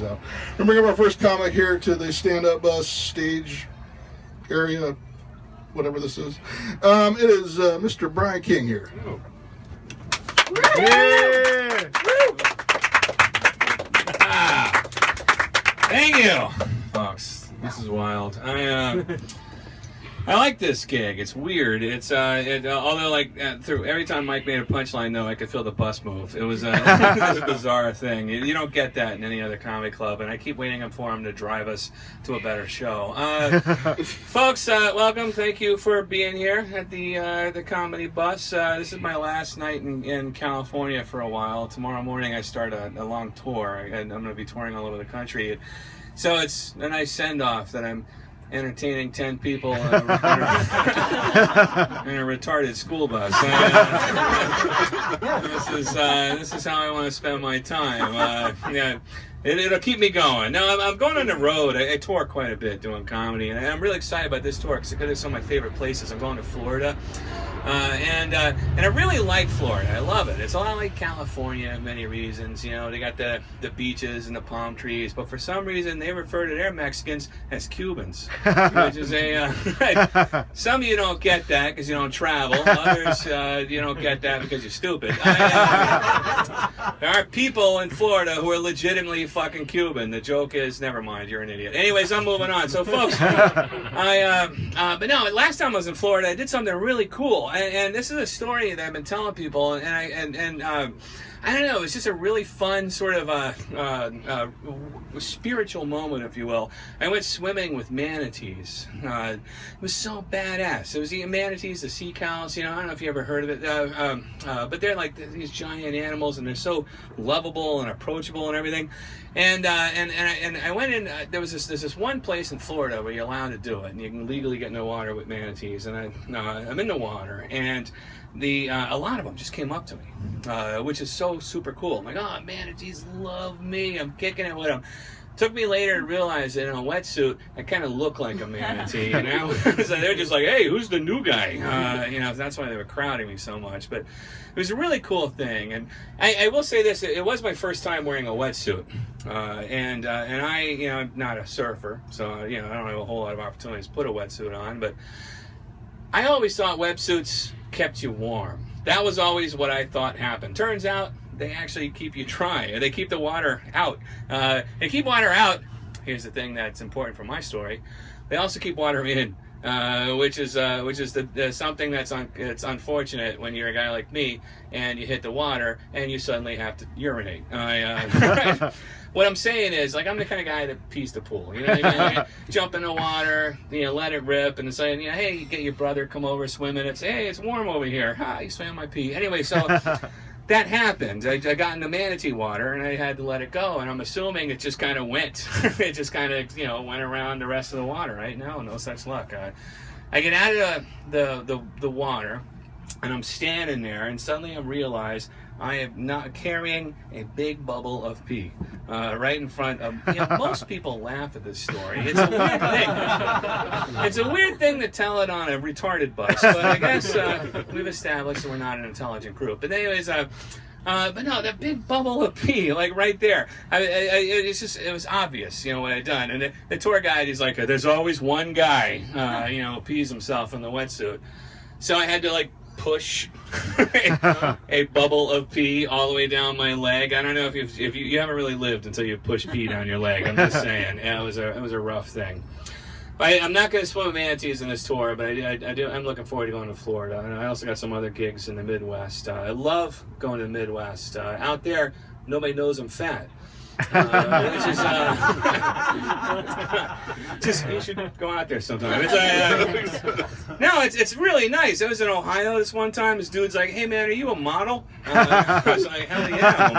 out. We're bringing up our first comic here to the stand-up stage area, whatever this is. It is Mr. Brian King here. Oh. Yeah. Thank you, folks. This is wild. I like this gig. It's weird. It's although through every time Mike made a punchline, though, I could feel the bus move. It was, it was a bizarre thing. You don't get that in any other comedy club, and I keep waiting for him to drive us to a better show. Folks, welcome. Thank you for being here at the comedy bus. This is my last night in California for a while. Tomorrow morning I start a long tour, and I'm going to be touring all over the country. So it's a nice send-off that I'm entertaining 10 people in a retarded school bus. This is how I want to spend my time. Yeah, it'll keep me going. Now I'm going on the road. I tour quite a bit doing comedy, and I'm really excited about this tour because it's some of my favorite places. I'm going to Florida. And I really like Florida. I love it. It's a lot like California in many reasons. You know, they got the beaches and the palm trees, but for some reason they refer to their Mexicans as Cubans, which is some of you don't get that because you don't travel. Others you don't get that because you're stupid. There are people in Florida who are legitimately fucking Cuban. The joke is, never mind, you're an idiot. Anyways, I'm moving on. So, folks, but no, last time I was in Florida, I did something really cool. And this is a story that I've been telling people, and I don't know, it's just a really fun sort of spiritual moment, if you will. I went swimming with manatees. It was so badass. It was the manatees, the sea cows. You know, I don't know if you ever heard of it, but they're like these giant animals, and they're so lovable and approachable and everything. And I went in. There's this one place in Florida where you're allowed to do it, and you can legally get in the water with manatees. And I'm in the water, and a lot of them just came up to me, which is so super cool. I'm like, oh, manatees love me. I'm kicking it with them. Took me later to realize that in a wetsuit, I kind of look like a manatee. You know, so they're just like, hey, who's the new guy? You know, that's why they were crowding me so much. But it was a really cool thing. And I will say this: it was my first time wearing a wetsuit, and I, you know, I'm not a surfer, so you know, I don't have a whole lot of opportunities to put a wetsuit on. But I always thought wetsuits kept you warm. That was always what I thought happened. Turns out they actually keep you dry. They keep the water out. They keep water out. Here's the thing that's important for my story. They also keep water in, which is something that's it's unfortunate when you're a guy like me and you hit the water and you suddenly have to urinate. What I'm saying is, like, I'm the kind of guy that pees the pool. You know what I mean? Like, jump in the water, you know, let it rip, and saying, you know, hey, you get your brother come over swimming. It's, hey, it's warm over here. Ha, you swam my pee. Anyway, so that happened. I got into manatee water, and I had to let it go. And I'm assuming it just kind of went. It just kind of, you know, went around the rest of the water. Right? No such luck. I get out of the water, and I'm standing there, and suddenly I realize I am not carrying a big bubble of pee right in front of. You know, most people laugh at this story. It's a weird thing. It's a weird thing to tell it on a retarded bus, but I guess we've established that we're not an intelligent group. But anyways, but no, that big bubble of pee, like right there. It was obvious, you know, what I'd done. And the tour guide, he's like, there's always one guy, you know, pees himself in the wetsuit. So I had to like push a bubble of pee all the way down my leg. I don't know if you haven't really lived until you push pee down your leg. I'm just saying, yeah, it was a rough thing. I'm not going to swim with manatees in this tour, but I'm looking forward to going to Florida. And I also got some other gigs in the Midwest. I love going to the Midwest. Out there, nobody knows I'm fat. Which is just, you should go out there sometime. It's really nice. I was in Ohio this one time. This dude's like, hey man, are you a model? I was like, hell yeah, I'm a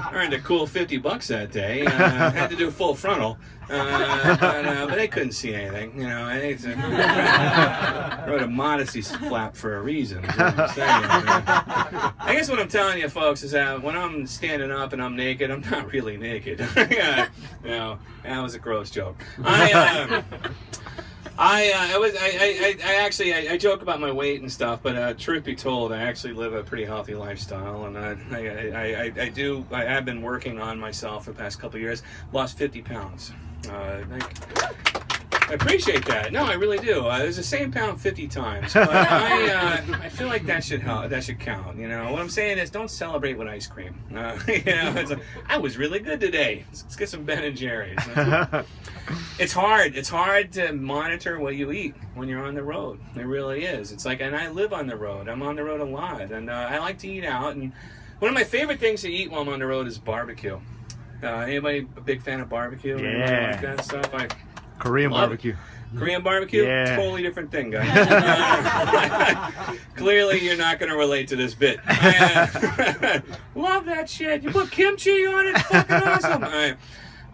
model. Earned a cool $50 that day. Had to do full frontal. But they couldn't see anything, you know. I wrote a modesty flap for a reason. Is what I'm saying. I guess what I'm telling you, folks, is that when I'm standing up and I'm naked, I'm not really naked. You know, that was a gross joke. I joke about my weight and stuff, but truth be told, I actually live a pretty healthy lifestyle, and I have been working on myself for the past couple of years. Lost 50 pounds. I appreciate that. No, I really do. There's the same pound 50 times. But I feel like that should help. That should count. You know what I'm saying is, don't celebrate with ice cream. You know, it's like, I was really good today. Let's get some Ben and Jerry's. It's hard. It's hard to monitor what you eat when you're on the road. It really is. It's like, and I live on the road. I'm on the road a lot, and I like to eat out. And one of my favorite things to eat while I'm on the road is barbecue. Anybody a big fan of barbecue? Yeah. Like that stuff? Korean barbecue. Korean barbecue? Yeah. Totally different thing, guys. Clearly, you're not going to relate to this bit. Love that shit. You put kimchi on it? It's fucking awesome.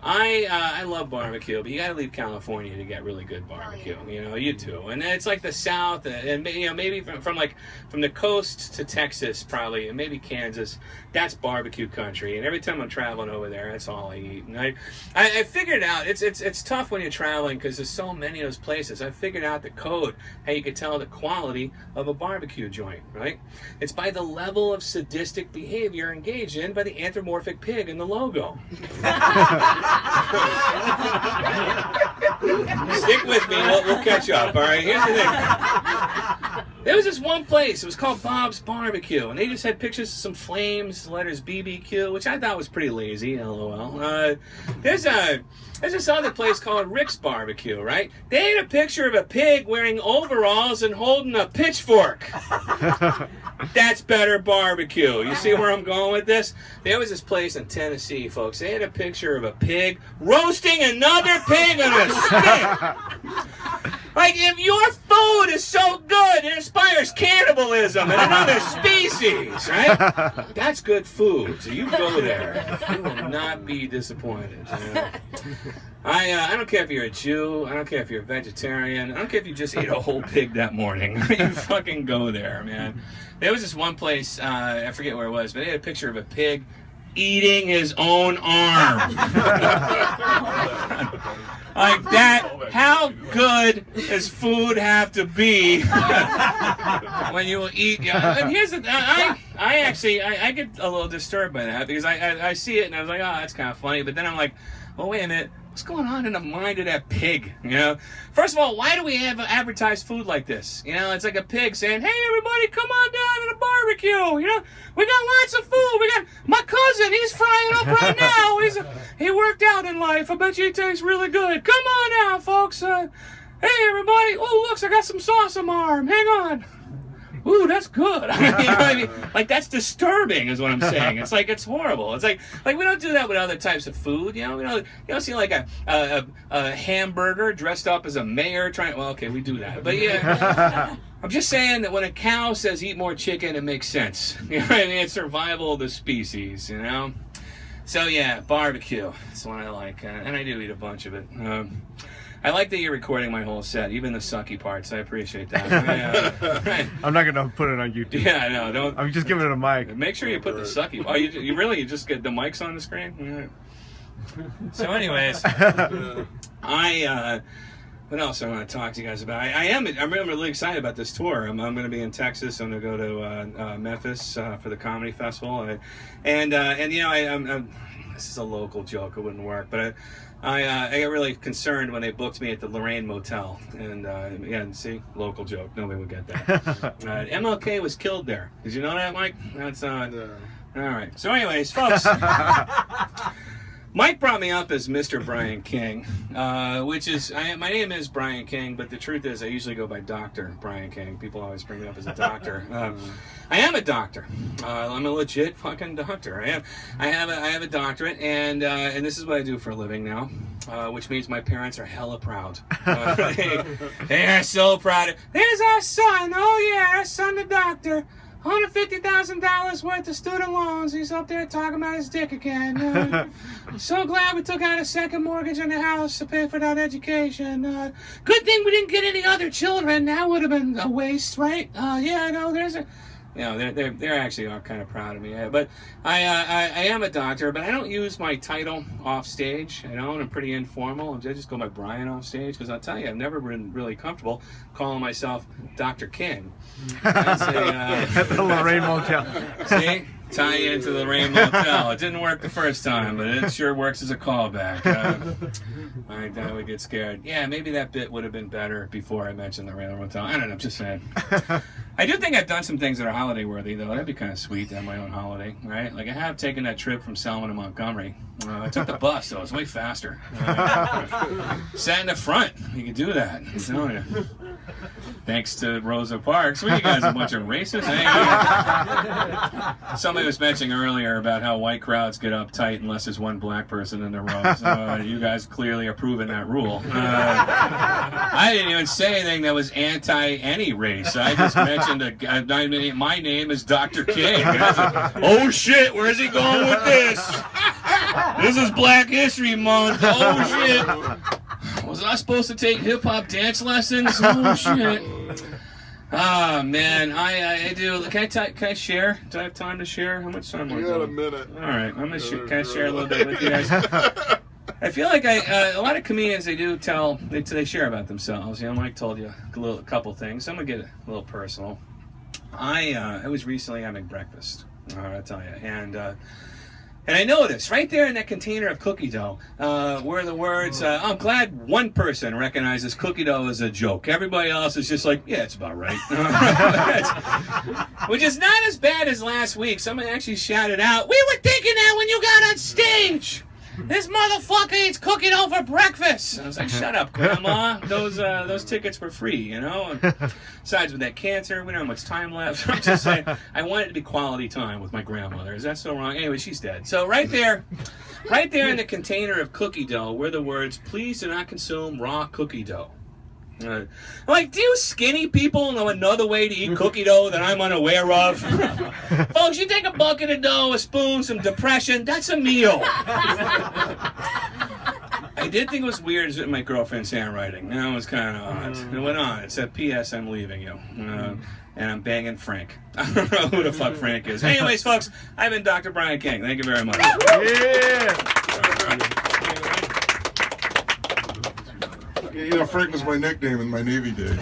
I love barbecue, but you gotta leave California to get really good barbecue. You know, you do, and it's like the South, and you know, maybe from the coast to Texas, probably, and maybe Kansas. That's barbecue country, and every time I'm traveling over there, that's all I eat. And I figured out it's tough when you're traveling because there's so many of those places. I figured out the code, how you could tell the quality of a barbecue joint. Right? It's by the level of sadistic behavior engaged in by the anthropomorphic pig in the logo. Stick with me, we'll catch up, all right? Here's the thing. There was this one place, it was called Bob's Barbecue, and they just had pictures of some flames, the letters BBQ, which I thought was pretty lazy, LOL. There's this other place called Rick's Barbecue, right? They had a picture of a pig wearing overalls and holding a pitchfork. That's better barbecue. You see where I'm going with this? There was this place in Tennessee, folks. They had a picture of a pig roasting another pig on a stick. Like, if your food is so good, it inspires cannibalism in another species, right? That's good food. So you go there. You will not be disappointed. You know? I don't care if you're a Jew. I don't care if you're a vegetarian. I don't care if you just ate a whole pig that morning. You fucking go there, man. There was this one place, I forget where it was, but they had a picture of a pig eating his own arm. Like that, how good does food have to be when you eat? And here's the I get a little disturbed by that because I see it and I was like, oh, that's kind of funny. But then I'm like, well, wait a minute. What's going on in the mind of that pig? You know, first of all, why do we have advertised food like this? You know, it's like a pig saying, "Hey, everybody, come on down to the barbecue. You know, we got lots of food. We got my cousin. He's frying up right now. He worked out in life. I bet you he tastes really good. Come on now, folks. Hey, everybody. Oh, look, I got some sauce on my arm. Hang on." Ooh, that's good. You know what I mean? Like, that's disturbing is what I'm saying. It's like, it's horrible. It's like we don't do that with other types of food, you know? You don't see like a hamburger dressed up as a mayor trying, well, okay, we do that. But yeah, I'm just saying that when a cow says eat more chicken, it makes sense. You know what I mean? It's survival of the species, you know? So yeah, barbecue. That's what I like. And I do eat a bunch of it. I like that you're recording my whole set, even the sucky parts. I appreciate that. Yeah. I'm not gonna put it on YouTube. Yeah, no, don't. I'm just giving it a mic. Make sure you put the sucky. Oh, you just get the mics on the screen? Yeah. So, anyways, what else I want to talk to you guys about? I'm really excited about this tour. I'm going to be in Texas. I'm going to go to Memphis for the comedy festival, and you know, this is a local joke. It wouldn't work, but I got really concerned when they booked me at the Lorraine Motel, and again, see, local joke. Nobody would get that. MLK was killed there. Did you know that, Mike? That's no. All right. So, anyways, folks. Mike brought me up as Mr. Brian King, which is, my name is Brian King, but the truth is I usually go by Dr. Brian King. People always bring me up as a doctor. I am a doctor. I'm a legit fucking doctor. I have a doctorate, and this is what I do for a living now, which means my parents are hella proud. They are so proud. There's our son. Oh yeah, our son the doctor. $150,000 worth of student loans. He's up there talking about his dick again. I'm so glad we took out a second mortgage on the house to pay for that education. Good thing we didn't get any other children. That would have been a waste, right? Yeah, no, there's you know, they're actually are kind of proud of me. But I am a doctor, but I don't use my title off stage. I don't. I'm pretty informal. I just go by Brian off stage because I'll tell you, I've never been really comfortable calling myself Dr. King. At the Lorraine Motel. See? Tie into the Lorraine Motel. It didn't work the first time, but it sure works as a callback. I would get scared. Yeah, maybe that bit would have been better before I mentioned the Lorraine Motel. I don't know, I'm just saying. I do think I've done some things that are holiday worthy, though. That'd be kind of sweet to have my own holiday, right? Like I have taken that trip from Selma to Montgomery. I took the bus, though. It's way faster. Sat in the front. You can do that. I'm telling you. Thanks to Rosa Parks. What are you guys, a bunch of racists? Somebody was mentioning earlier about how white crowds get uptight unless there's one black person in the room. So you guys clearly are proving that rule. I didn't even say anything that was anti any race. I just mentioned my name is Dr. King. Oh shit, where's he going with this? This is Black History Month. Oh shit. Was I supposed to take hip-hop dance lessons? Oh shit. Oh man, I do. Can I share? Do I have time to share? How much time? You got a minute. All right, I'm gonna share. Can I share a little bit with you guys? I feel like a lot of comedians they share about themselves. You know, Mike told you a couple things. I'm gonna get a little personal. I was recently having breakfast. I'll tell you, and I noticed right there in that container of cookie dough were the words, I'm glad one person recognizes cookie dough as a joke. Everybody else is just like, yeah, it's about right. Which is not as bad as last week. Somebody actually shouted out, we were thinking that when you got on stage. This motherfucker eats cookie dough for breakfast. I was like, shut up, Grandma. Those tickets were free, you know? And besides, with that cancer, we don't have much time left. I'm just saying, I want it to be quality time with my grandmother. Is that so wrong? Anyway, she's dead. So right there in the container of cookie dough were the words, please do not consume raw cookie dough. I'm like, do you skinny people know another way to eat cookie dough that I'm unaware of? Folks, you take a bucket of dough, a spoon, some depression, that's a meal. I did think it was weird as my girlfriend's handwriting. That was kind of odd. It went on. It said, P.S. I'm leaving you. And I'm banging Frank. I don't know who the fuck Frank is. Anyways, folks, I've been Dr. Brian King. Thank you very much. Yeah. You know, Frank was my nickname in my Navy days.